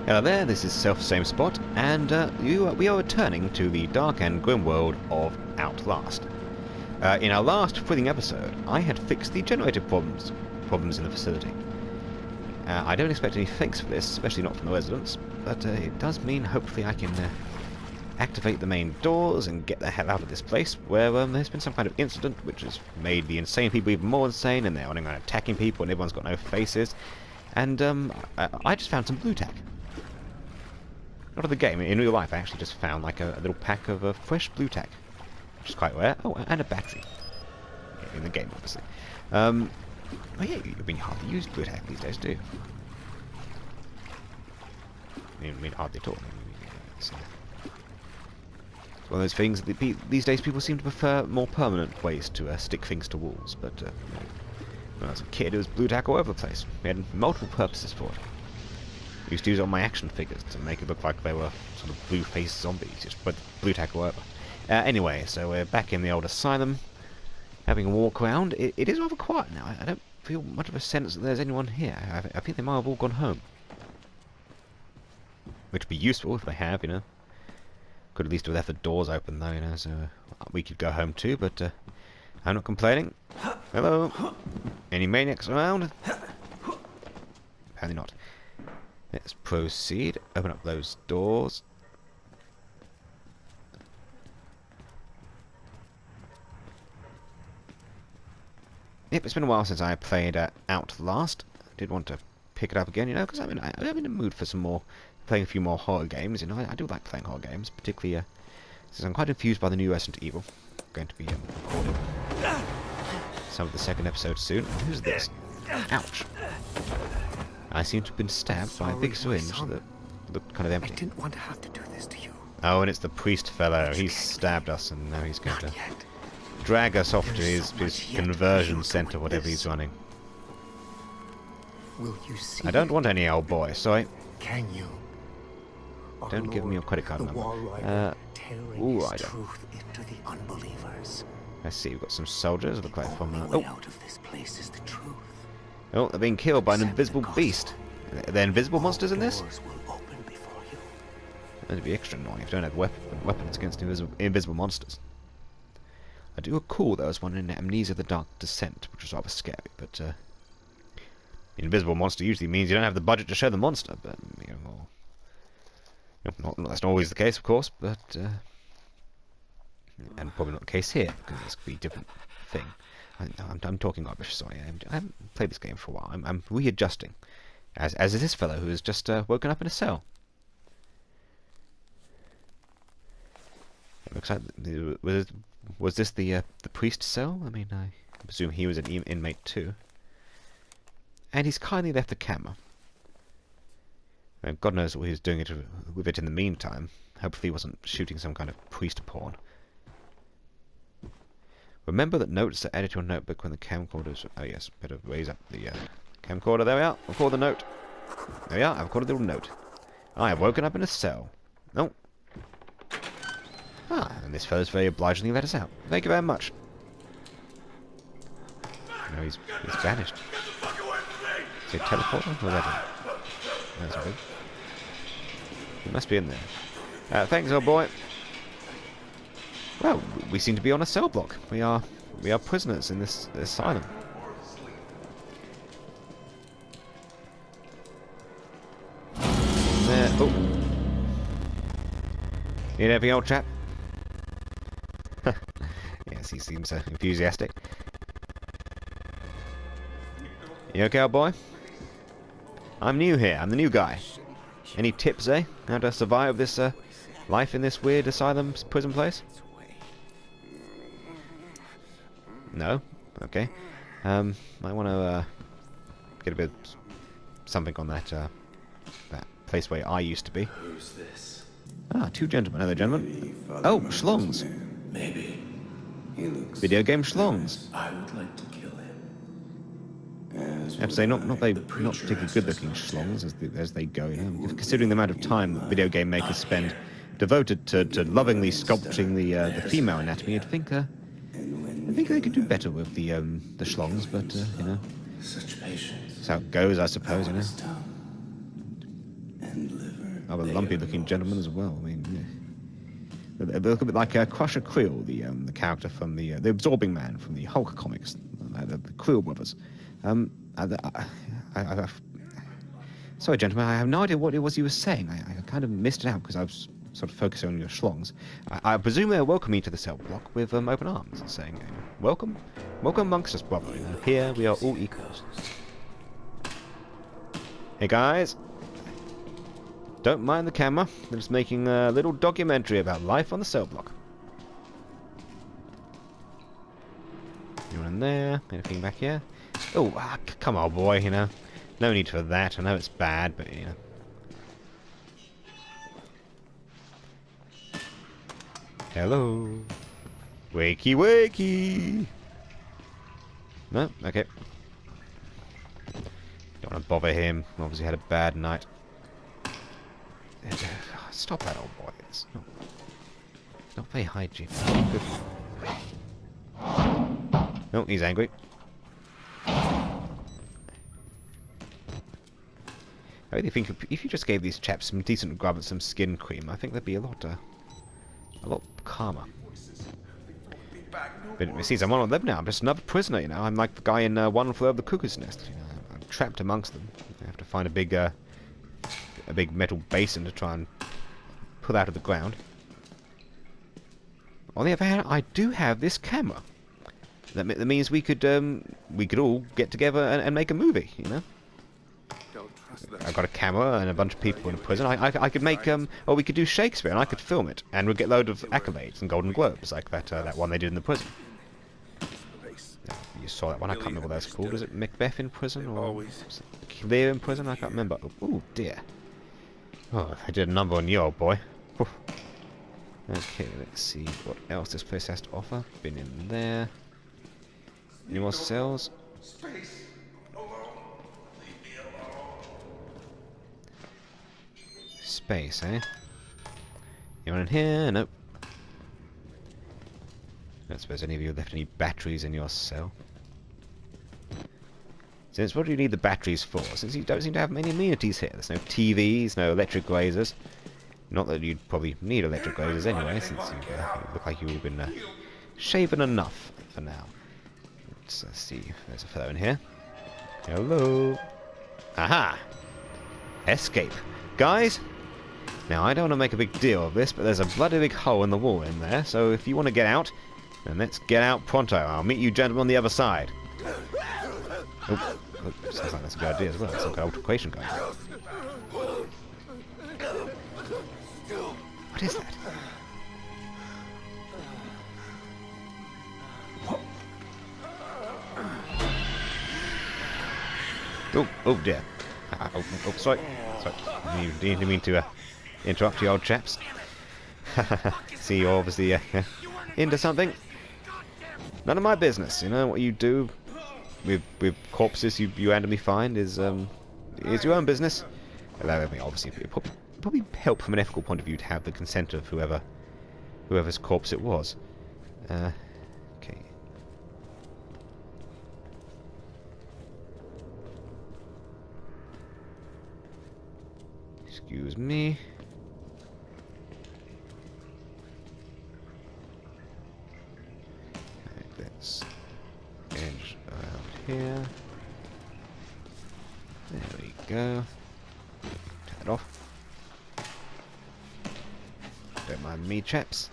Hello there, this is Same Spot, and we are returning to the dark and grim world of Outlast. In our last thrilling episode, I had fixed the generator problems in the facility. I don't expect any thanks for this, especially not from the residents, but it does mean hopefully I can activate the main doors and get the hell out of this place, where there's been some kind of incident which has made the insane people even more insane, and they're running around attacking people, and everyone's got no faces. And I just found some blue tack. Not in the game, in real life I actually just found like a little pack of fresh blue tack, which is quite rare. Oh, and a battery. In the game, obviously. Oh yeah, I mean, hardly use blue tack these days, do you? I mean hardly at all. It's one of those things that these days people seem to prefer more permanent ways to stick things to walls, but when I was a kid it was blue tack all over the place. We had multiple purposes for it. I used to use it on my action figures to make it look like they were sort of blue-faced zombies, just with blue tack all over. Anyway, so we're back in the old asylum, having a walk around. It is rather quiet now. I don't feel much of a sense that there's anyone here. I think they might have all gone home. Which would be useful if they have, you know. Could at least have left the doors open, though, you know, so we could go home too, but I'm not complaining. Hello? Any maniacs around? Apparently not. Let's proceed. Open up those doors. Yep, it's been a while since I played Outlast. Did want to pick it up again, you know, because I'm in the mood for some more, playing a few more horror games. You know, I do like playing horror games, particularly since I'm quite infused by the new Resident Evil. I'm going to be recording some of the second episode soon. Who's this? Ouch. I seem to have been stabbed by a big syringe that looked kind of empty. I didn't want to have to do this to you. Oh, and it's the priest fellow. He's stabbed us, and now he's going to drag us off to his conversion center, whatever he's running. Will you see? I don't want any old boy, sorry. Can you? Don't give me your credit card number. Ooh, I don't. Truth into the unbelievers. Let's see, we've got some soldiers. Look like from. Oh, out of this place is the truth. Oh, they're being killed by an invisible beast. Are there invisible monsters in this? That'd be extra annoying if you don't have weapons against invisible monsters. I do recall there was one in Amnesia: The Dark Descent, which was rather scary, but invisible monster usually means you don't have the budget to show the monster, but you know, that's not always the case, of course, but and probably not the case here, because this could be a different thing. I'm talking rubbish, sorry. I haven't played this game for a while. I'm readjusting, as is this fellow who has just woken up in a cell. It looks like was this the priest cell? I mean, I presume he was an inmate too. And he's kindly left the camera. God knows what he was doing with it in the meantime. Hopefully he wasn't shooting some kind of priest porn. Remember that notes are added to your notebook when the camcorder's... Oh yes, better raise up the camcorder. There we are. Record the note. There we are. I've recorded a little note. I have woken up in a cell. Oh. Ah, and this fellow's very obligingly let us out. Thank you very much. No, he's vanished. Is he a teleporter? What was that? That's good. He must be in there. Thanks, old boy. Well, we seem to be on a cell block. We are prisoners in this asylum. Oh. Need anything, old chap? Yes, he seems enthusiastic. You okay, old boy? I'm new here. I'm the new guy. Any tips, eh? How to survive this life in this weird asylum prison place? No? Okay. I want to get a bit of something on that that place where I used to be. Who's this? Ah, two gentlemen. Hello, gentlemen. Oh, Schlongs. Maybe. He looks Video game Schlongs. I would like to kill him. I have to say, not particularly good-looking Schlongs as they go. You know, considering the amount of time that video game makers spend devoted to lovingly sculpting the female anatomy, you'd think I think they could do better with the Schlongs, but you know, Such patience. that's how it goes, I suppose. You know. And liver. rather lumpy-looking gentleman as well. I mean, yeah. They look a bit like Crusher Creel, the character from the Absorbing Man from the Hulk comics, the Creel brothers. Sorry, gentlemen, I have no idea what it was you were saying. I kind of missed it out because I was sort of focusing on your schlongs. I presume they're welcoming you to the cell block with open arms and saying, welcome amongst us, brother. Here we are all equals. Hey guys, don't mind the camera. They're just making a little documentary about life on the cell block. Anyone in there? Anything back here? Oh, come on, boy. No need for that. I know it's bad, but Hello. Wakey, wakey. No? Okay. Don't want to bother him. Obviously had a bad night. Stop that, old boy. It's not very hygienic. Good. Oh, he's angry. I really think if you just gave these chaps some decent grub and some skin cream, I think they'd be a lot calmer. But it seems I'm one of them now. I'm just another prisoner, I'm like the guy in One Flew Over the Cuckoo's Nest. I'm trapped amongst them. I have to find a big metal basin to try and pull out of the ground. On the other hand, I do have this camera. That means we could all get together and make a movie, I've got a camera and a bunch of people in a prison. I could make or we could do Shakespeare and I could film it and we'd get a load of accolades and Golden Globes like that one they did in the prison. You saw that one. I can't remember what that's called. Is it Macbeth in prison or Lear in prison? I can't remember. Oh dear. Oh, I did a number on you, old boy. Oof. Okay, let's see what else this place has to offer. Been in there. Any more cells? Space, eh? Anyone in here? Nope. I don't suppose any of you left any batteries in your cell. Since what do you need the batteries for? Since you don't seem to have many amenities here. There's no TVs, no electric razors. Not that you'd probably need electric razors anyway, since you look like you've been shaven enough for now. Let's see. There's a fellow in here. Hello. Aha! Escape. Guys, now I don't want to make a big deal of this, but there's a bloody big hole in the wall in there, so if you want to get out, then let's get out pronto. I'll meet you gentlemen on the other side. Oh, sounds like that's a good idea as well. Some kind of altercation going on. What is that? Oh dear. Sorry. Didn't mean to interrupt you old chaps. See, you're obviously into something. None of my business. What you do with corpses you randomly find is your own business. Although, I mean, obviously, it probably help from an ethical point of view to have the consent of whoever's corpse it was. Okay. Excuse me. Let's edge around here. There we go. Turn it off. Don't mind me, chaps.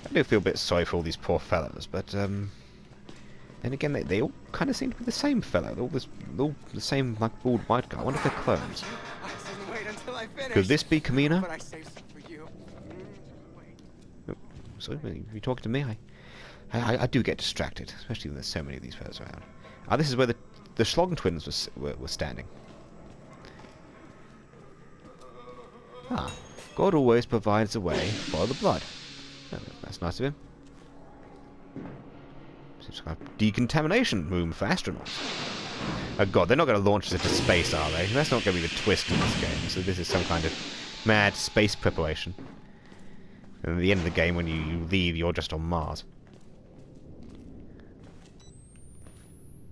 I do feel a bit sorry for all these poor fellows, but then again, they all kind of seem to be the same fellow. They're all the same, like, bald white guy. I wonder if they're clones. Could this be Kamina? Oh, sorry, are you talking to me? I do get distracted, especially when there's so many of these fellows around. Ah, this is where the Schlong twins were standing. Ah, God always provides a way. Follow the blood. Oh, that's nice of him. Seems like a decontamination room for astronauts. Oh god, they're not going to launch us into space, are they? That's not going to be the twist in this game. So this is some kind of mad space preparation. And at the end of the game, when you leave, you're just on Mars.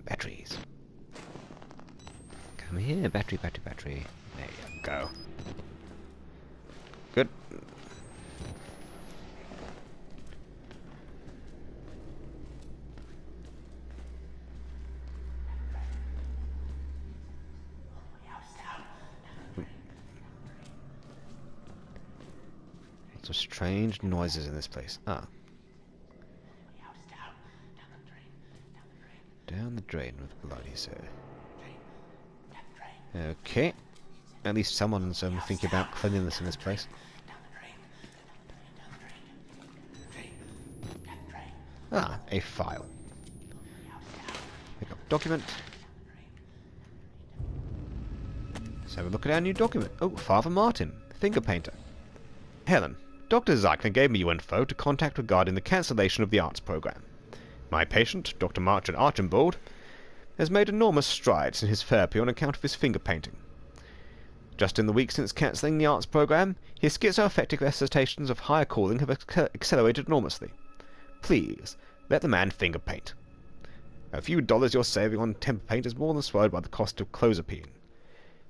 Batteries. Come here, battery. There you go. Go. Good. Lots of strange noises in this place. Ah. Down the drain with blood, he said. Okay. At least someone's thinking about cleanliness in this place. Ah, a file. Pick up document. Let's have a look at our new document. Oh, Father Martin, finger painter. Helen, Dr. Zeichner gave me your info to contact regarding the cancellation of the arts program. My patient, Dr. Martin Archibald, has made enormous strides in his therapy on account of his finger painting. Just in the week since cancelling the arts program, his schizoaffective recitations of higher calling have accelerated enormously. Please, let the man finger paint. A few dollars you're saving on temper paint is more than swallowed by the cost of clozapine.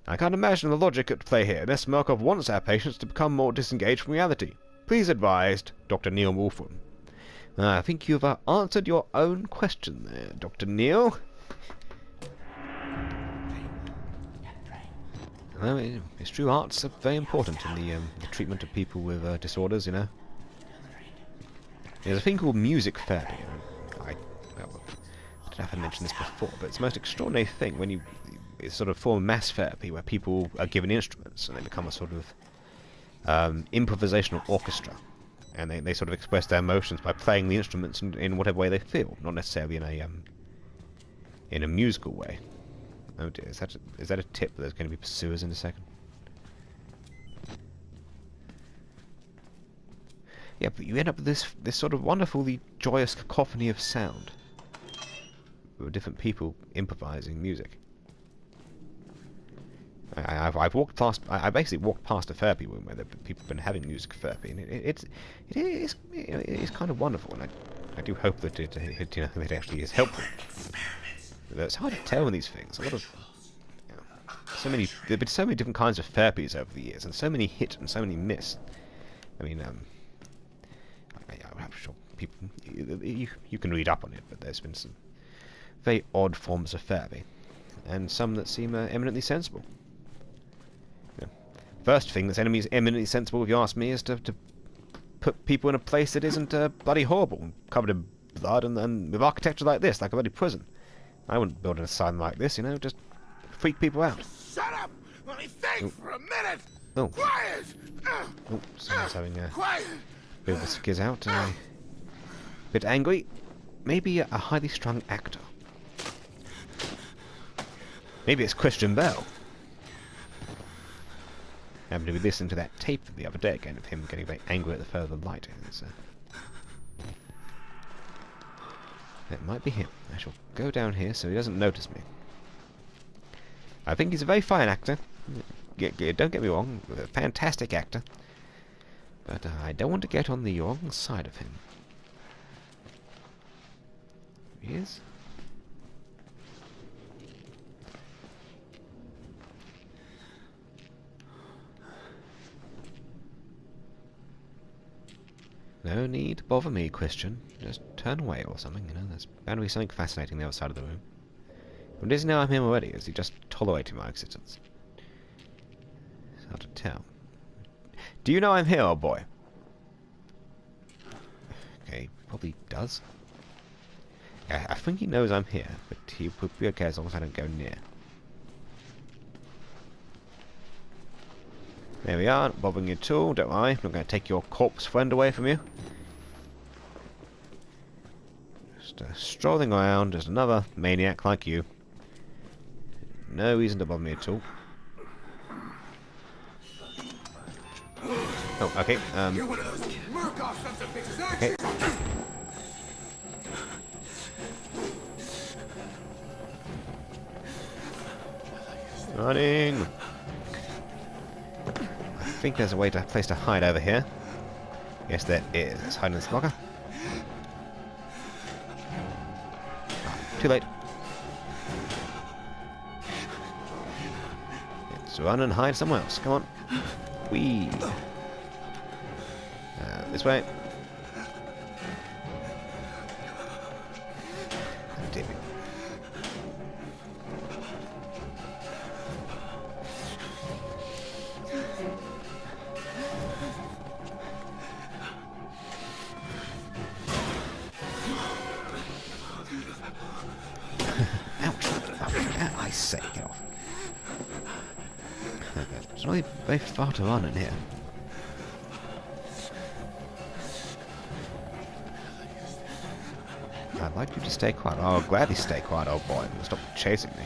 I can't imagine the logic at play here, unless Markov wants our patients to become more disengaged from reality. Please advised, Dr. Neil Wolfram. I think you've answered your own question there, Dr. Neil. It's true, arts are very important in the treatment of people with disorders, you know. There's a thing called music therapy. I don't know if I mentioned this before, but it's the most extraordinary thing when it's sort of form of mass therapy where people are given instruments and they become a sort of improvisational orchestra. And they sort of express their emotions by playing the instruments in whatever way they feel, not necessarily in a musical way. Oh dear, is that a tip that there's going to be pursuers in a second? Yeah, but you end up with this sort of wonderfully joyous cacophony of sound with different people improvising music. I've walked past. I basically walked past a therapy room where people have been having music therapy, and it is kind of wonderful, and I do hope that it actually is helpful. Though it's hard to tell in these things. A lot of there've been so many different kinds of therapies over the years, and so many hit and so many miss. I mean, I'm sure people you can read up on it, but there's been some very odd forms of therapy, and some that seem eminently sensible. First thing that's eminently sensible, if you ask me, is to put people in a place that isn't bloody horrible, covered in blood, and with architecture like this, like a bloody prison. I wouldn't build an asylum like this, you know, just freak people out. Shut up! Let me think for a minute! Oh. Quiet! Oh, someone's having a Quiet! bit of a skizz out. A bit angry. Maybe a highly strung actor. Maybe it's Christian Bale. I happened to be listening to that tape the other day again of him getting very angry at the further light. It might be him. I shall go down here so he doesn't notice me. I think he's a very fine actor. Don't get me wrong, a fantastic actor. But I don't want to get on the wrong side of him. He is? No need to bother me, Christian. Just turn away or something, you know. There's bound to be something fascinating on the other side of the room. But it is now I'm him already. Is he just tolerating my existence? It's hard to tell. Do you know I'm here, old boy? Okay, probably does. Yeah, I think he knows I'm here, but he would be okay as long as I don't go near. There we are, not bothering you at all, don't worry. I'm not going to take your corpse friend away from you. Just strolling around as another maniac like you. No reason to bother me at all. Oh, okay, You're one of those Murkoff sons of bitches, aren't okay. you? Running! I think there's a place to hide over here. Yes, there is. Let's hide in this locker. Too late. Let's run and hide somewhere else. Come on. Whee! This way. Damn it. Ouch. Ouch. I say, get off. There's not very far to run in here. I'd like you to stay quiet. Oh, I'll gladly stay quiet, old boy. Stop chasing me.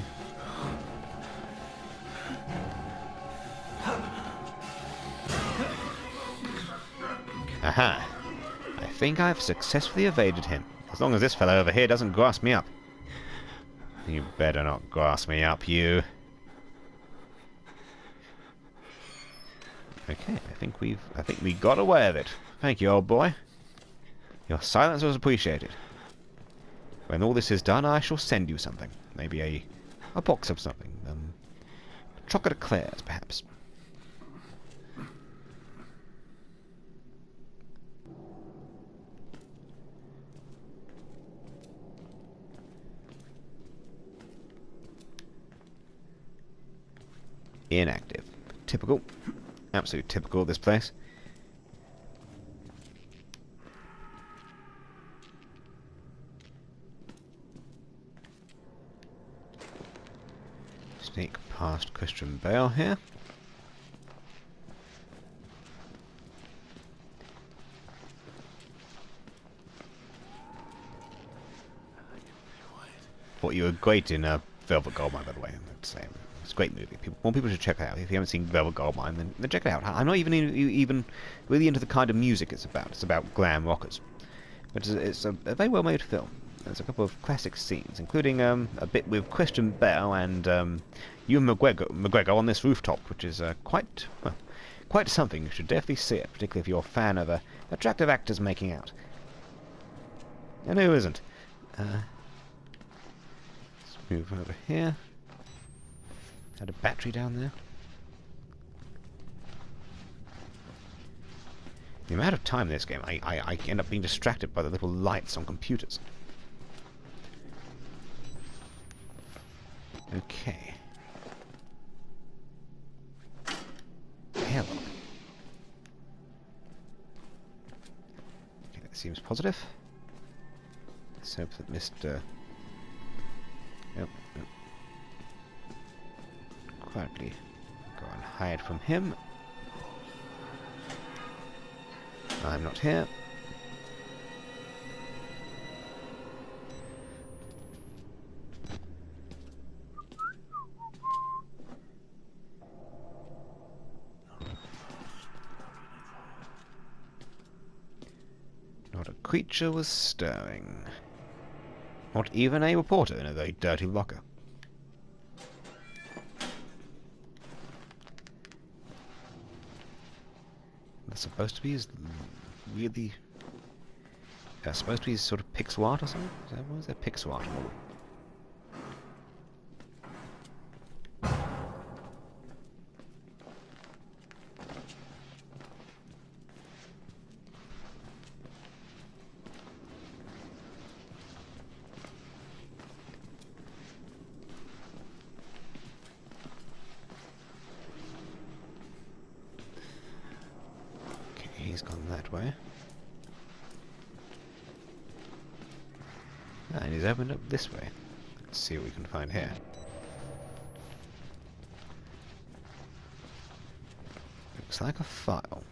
Aha! I think I've successfully evaded him. As long as this fellow over here doesn't grasp me up. You better not grasp me up, you. Okay, I think we got away with it. Thank you, old boy. Your silence was appreciated. When all this is done, I shall send you something. Maybe a box of something. Chocolate eclairs, perhaps. Inactive. Typical. Absolute typical of this place. Sneak past Christian Bale here. Thought you were great in Velvet Goldmine, by the way. It's a great movie. More people should check it out. If you haven't seen Velvet Goldmine, then check it out. I'm not even really into the kind of music it's about. It's about glam rockers. But it's a very well-made film. There's a couple of classic scenes, including a bit with Christian Bale and Ewan McGregor on this rooftop, which is quite something. You should definitely see it, particularly if you're a fan of attractive actors making out. And who isn't? Let's move over here. Had a battery down there. The amount of time in this game, I end up being distracted by the little lights on computers. Okay. Hello. Okay, that seems positive. Let's hope that Mr. Yep. Quietly go and hide from him. I'm not here. Not a creature was stirring. Not even a reporter in a very dirty locker. That's supposed to be really... supposed to be sort of pixel art or something? What is that pixel art? He's gone that way. And he's opened up this way. Let's see what we can find here. Looks like a file.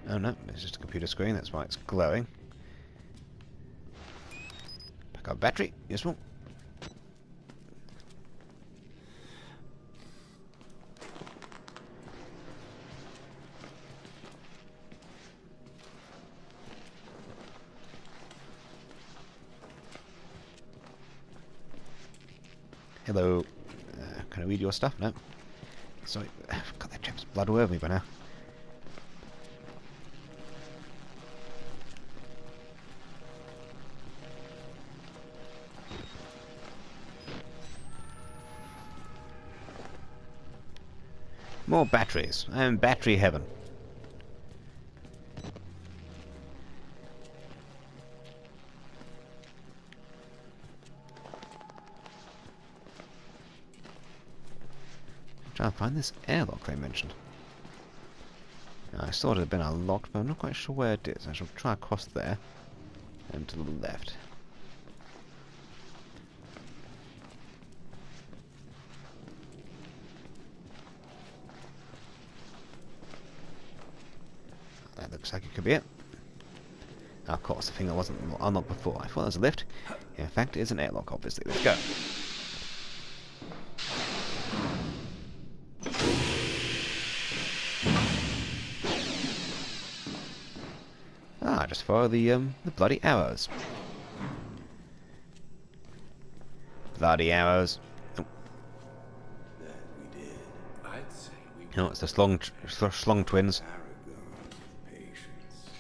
Oh no, it's just a computer screen, that's why it's glowing. Pick up battery, useful. Hello. Can I read your stuff? No. Sorry. I've got that chap's blood all over me by now. More batteries. I am battery heaven. I'm trying to find this airlock they mentioned. Now, I thought it had been unlocked, but I'm not quite sure where it is. I shall try across there and to the left. That looks like it could be it. Now, of course, the thing that wasn't unlocked before. I thought there was a lift. In fact, it is an airlock, obviously. Let's go. Ah, just follow the bloody arrows. Bloody arrows. Oh. That we did. I'd say we No, it's the Schlong twins. patience.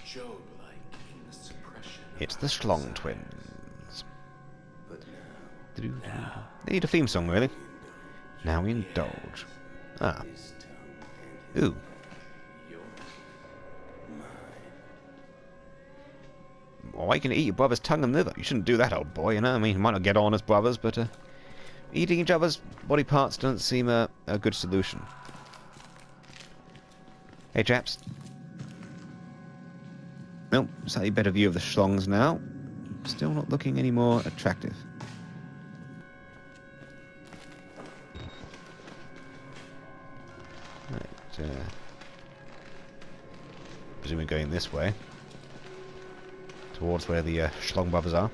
Job-like in the suppression. It's the Schlong twins. But now, They need a theme song, really. Now we indulge. Ah. his tongue and his Ooh. yours, mine. Why can you eat your brother's tongue and liver? You shouldn't do that, old boy, you know? I mean, you might not get on as brothers, but eating each other's body parts doesn't seem a good solution. Hey, chaps. Nope, slightly better view of the Schlongs now. Still not looking any more attractive. Right, presumably going this way. Towards where the Schlong brothers are.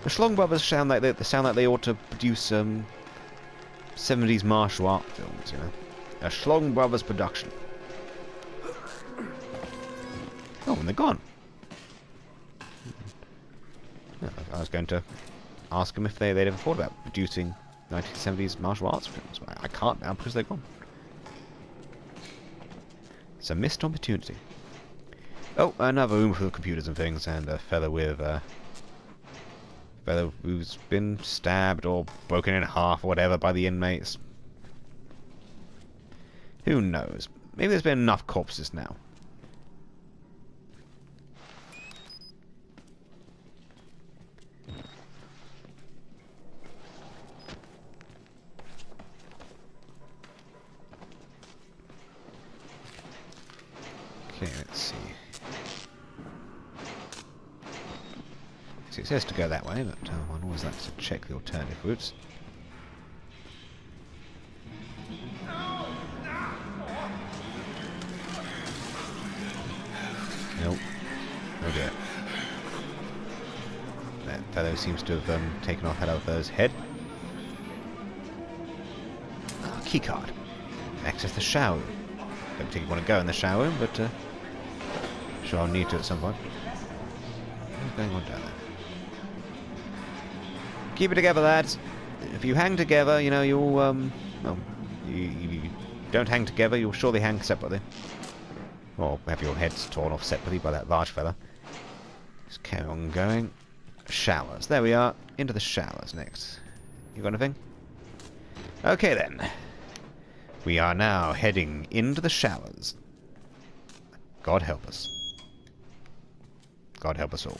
The Schlong brothers sound like they ought to produce 70s martial art films, you know. A Schlong brothers production. Oh, and they're gone. Yeah, I was going to ask them if they'd ever thought about producing 1970s martial arts films. I can't now because they're gone. It's a missed opportunity. Oh, another room full of computers and things, and a fellow with fellow who's been stabbed or broken in half or whatever by the inmates. Who knows? Maybe there's been enough corpses now. Okay, let's see. So it says to go that way, but one always likes to check the alternative routes. Nope. Oh dear. That fellow seems to have taken off that other fellow's head. Ah, keycard. Access the shower room. Don't particularly want to go in the shower room, but sure I'll need to at some point. What's going on down there? Keep it together, lads. If you hang together, you know, you'll, well, you don't hang together, you'll surely hang separately. Or have your heads torn off separately by that large fella. Just carry on going. Showers. There we are. Into the showers next. You got anything? Okay then. We are now heading into the showers. God help us. God help us all.